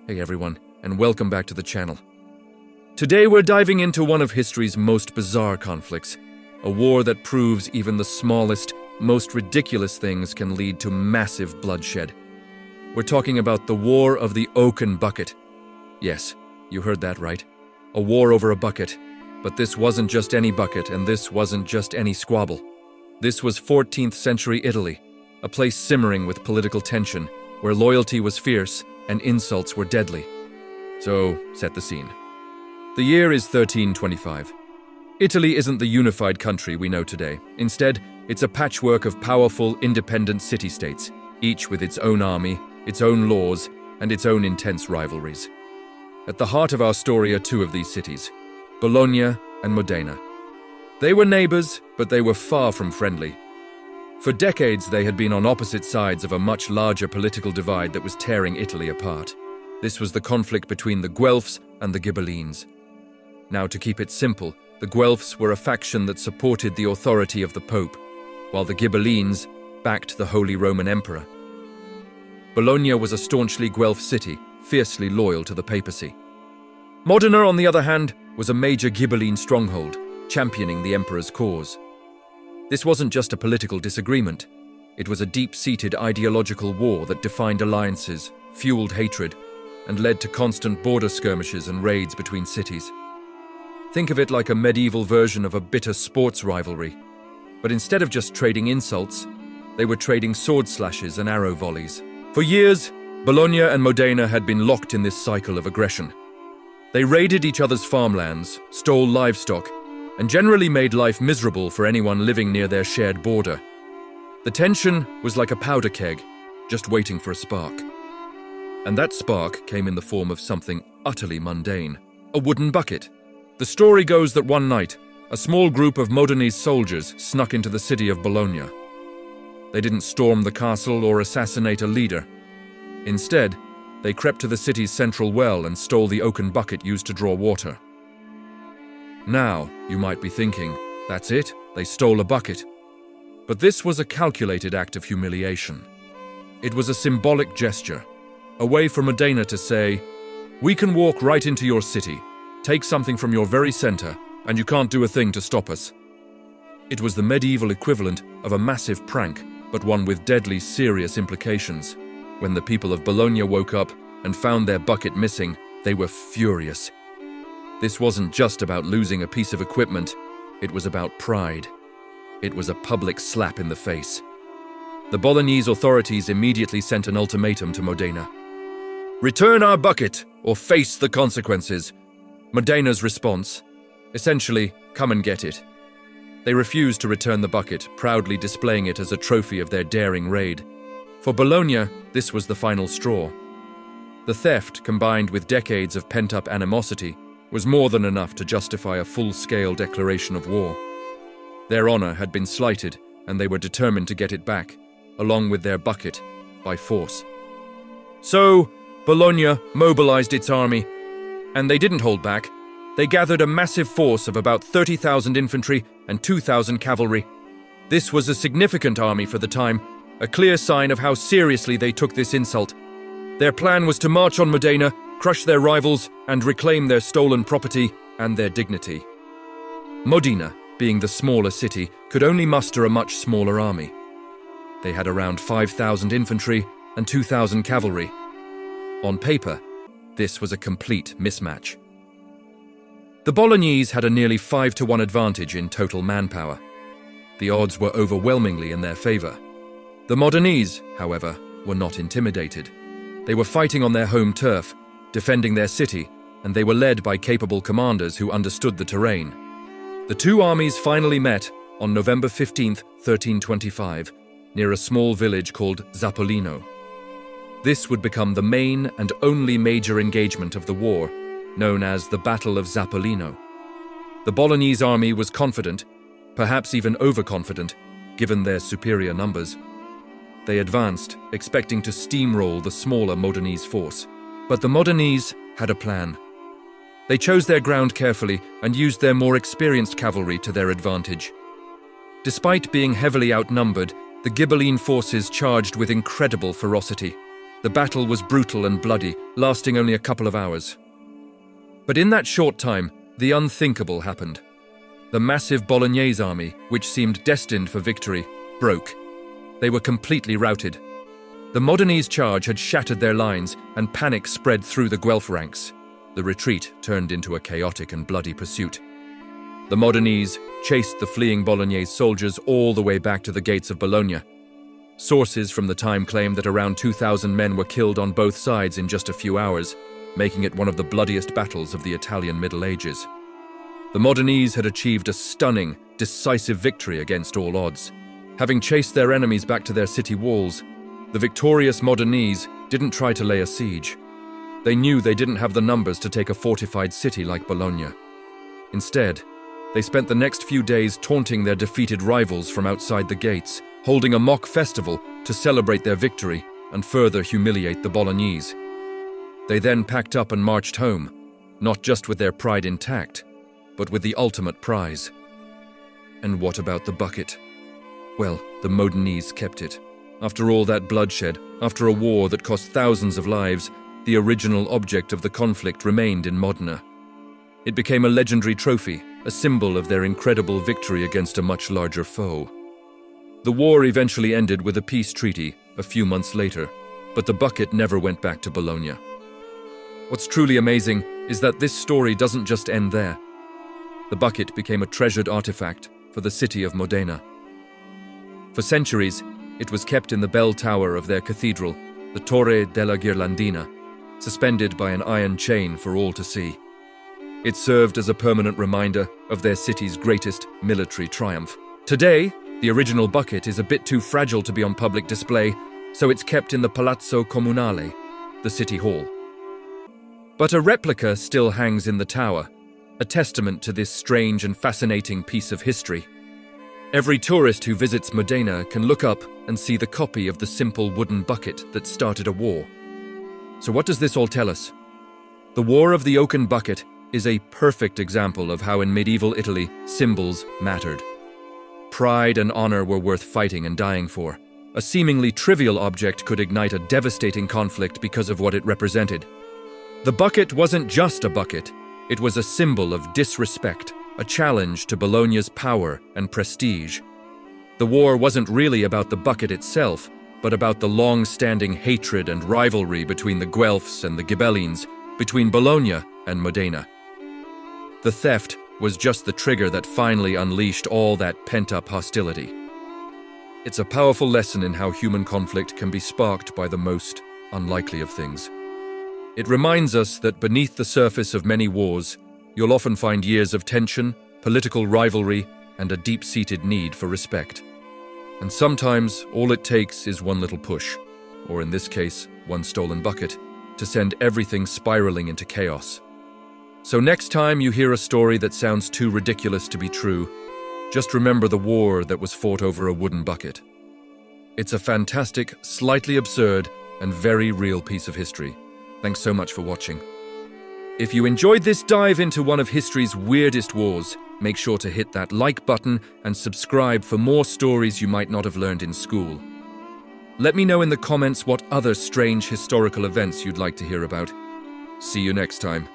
Hey everyone, and welcome back to the channel. Today we're diving into one of history's most bizarre conflicts, a war that proves even the smallest, most ridiculous things can lead to massive bloodshed. We're talking about the War of the Oaken Bucket. Yes, you heard that right. A war over a bucket. But this wasn't just any bucket, and this wasn't just any squabble. This was 14th century Italy, a place simmering with political tension, where loyalty was fierce and insults were deadly. So, set the scene. The year is 1325. Italy isn't the unified country we know today. Instead, it's a patchwork of powerful, independent city-states, each with its own army, its own laws, and its own intense rivalries. At the heart of our story are two of these cities, Bologna and Modena. They were neighbors, but they were far from friendly. For decades, they had been on opposite sides of a much larger political divide that was tearing Italy apart. This was the conflict between the Guelphs and the Ghibellines. Now, to keep it simple, the Guelphs were a faction that supported the authority of the Pope, while the Ghibellines backed the Holy Roman Emperor. Bologna was a staunchly Guelph city, fiercely loyal to the papacy. Modena, on the other hand, was a major Ghibelline stronghold, championing the emperor's cause. This wasn't just a political disagreement. It was a deep-seated ideological war that defined alliances, fueled hatred, and led to constant border skirmishes and raids between cities. Think of it like a medieval version of a bitter sports rivalry. But instead of just trading insults, they were trading sword slashes and arrow volleys. For years, Bologna and Modena had been locked in this cycle of aggression. They raided each other's farmlands, stole livestock, and generally made life miserable for anyone living near their shared border. The tension was like a powder keg, just waiting for a spark. And that spark came in the form of something utterly mundane, a wooden bucket. The story goes that one night, a small group of Modenese soldiers snuck into the city of Bologna. They didn't storm the castle or assassinate a leader. Instead, they crept to the city's central well and stole the oaken bucket used to draw water. Now, you might be thinking, that's it, they stole a bucket. But this was a calculated act of humiliation. It was a symbolic gesture, a way for Modena to say, we can walk right into your city, take something from your very center, and you can't do a thing to stop us. It was the medieval equivalent of a massive prank, but one with deadly serious implications. When the people of Bologna woke up and found their bucket missing, they were furious. This wasn't just about losing a piece of equipment, it was about pride. It was a public slap in the face. The Bolognese authorities immediately sent an ultimatum to Modena. Return our bucket, or face the consequences. Modena's response, essentially, come and get it. They refused to return the bucket, proudly displaying it as a trophy of their daring raid. For Bologna, this was the final straw. The theft, combined with decades of pent-up animosity, was more than enough to justify a full-scale declaration of war. Their honor had been slighted, and they were determined to get it back, along with their bucket, by force. So, Bologna mobilized its army, and they didn't hold back. They gathered a massive force of about 30,000 infantry and 2,000 cavalry. This was a significant army for the time, a clear sign of how seriously they took this insult. Their plan was to march on Modena, crush their rivals, and reclaim their stolen property and their dignity. Modena, being the smaller city, could only muster a much smaller army. They had around 5,000 infantry and 2,000 cavalry. On paper, this was a complete mismatch. The Bolognese had a nearly 5-to-1 advantage in total manpower. The odds were overwhelmingly in their favor. The Modenese, however, were not intimidated. They were fighting on their home turf, defending their city, and they were led by capable commanders who understood the terrain. The two armies finally met on November 15, 1325, near a small village called Zappolino. This would become the main and only major engagement of the war, known as the Battle of Zappolino. The Bolognese army was confident, perhaps even overconfident, given their superior numbers. They advanced, expecting to steamroll the smaller Modenese force. But the Modenese had a plan. They chose their ground carefully and used their more experienced cavalry to their advantage. Despite being heavily outnumbered, the Ghibelline forces charged with incredible ferocity. The battle was brutal and bloody, lasting only a couple of hours. But in that short time, the unthinkable happened. The massive Bolognese army, which seemed destined for victory, broke. They were completely routed. The Modenese charge had shattered their lines, and panic spread through the Guelph ranks. The retreat turned into a chaotic and bloody pursuit. The Modenese chased the fleeing Bolognese soldiers all the way back to the gates of Bologna. Sources from the time claim that around 2,000 men were killed on both sides in just a few hours, making it one of the bloodiest battles of the Italian Middle Ages. The Modenese had achieved a stunning, decisive victory against all odds. Having chased their enemies back to their city walls, the victorious Modenese didn't try to lay a siege. They knew they didn't have the numbers to take a fortified city like Bologna. Instead, they spent the next few days taunting their defeated rivals from outside the gates, holding a mock festival to celebrate their victory and further humiliate the Bolognese. They then packed up and marched home, not just with their pride intact, but with the ultimate prize. And what about the bucket? Well, the Modenese kept it. After all that bloodshed, after a war that cost thousands of lives, the original object of the conflict remained in Modena. It became a legendary trophy, a symbol of their incredible victory against a much larger foe. The war eventually ended with a peace treaty a few months later, but the bucket never went back to Bologna. What's truly amazing is that this story doesn't just end there. The bucket became a treasured artifact for the city of Modena. For centuries, it was kept in the bell tower of their cathedral, the Torre della Ghirlandina, suspended by an iron chain for all to see. It served as a permanent reminder of their city's greatest military triumph. Today, the original bucket is a bit too fragile to be on public display, so it's kept in the Palazzo Comunale, the city hall. But a replica still hangs in the tower, a testament to this strange and fascinating piece of history. Every tourist who visits Modena can look up and see the copy of the simple wooden bucket that started a war. So what does this all tell us? The War of the Oaken Bucket is a perfect example of how in medieval Italy, symbols mattered. Pride and honor were worth fighting and dying for. A seemingly trivial object could ignite a devastating conflict because of what it represented. The bucket wasn't just a bucket, it was a symbol of disrespect, a challenge to Bologna's power and prestige. The war wasn't really about the bucket itself, but about the long-standing hatred and rivalry between the Guelphs and the Ghibellines, between Bologna and Modena. The theft was just the trigger that finally unleashed all that pent-up hostility. It's a powerful lesson in how human conflict can be sparked by the most unlikely of things. It reminds us that beneath the surface of many wars, you'll often find years of tension, political rivalry, and a deep-seated need for respect. And sometimes all it takes is one little push, or in this case, one stolen bucket, to send everything spiraling into chaos. So next time you hear a story that sounds too ridiculous to be true, just remember the war that was fought over a wooden bucket. It's a fantastic, slightly absurd, and very real piece of history. Thanks so much for watching. If you enjoyed this dive into one of history's weirdest wars, make sure to hit that like button and subscribe for more stories you might not have learned in school. Let me know in the comments what other strange historical events you'd like to hear about. See you next time.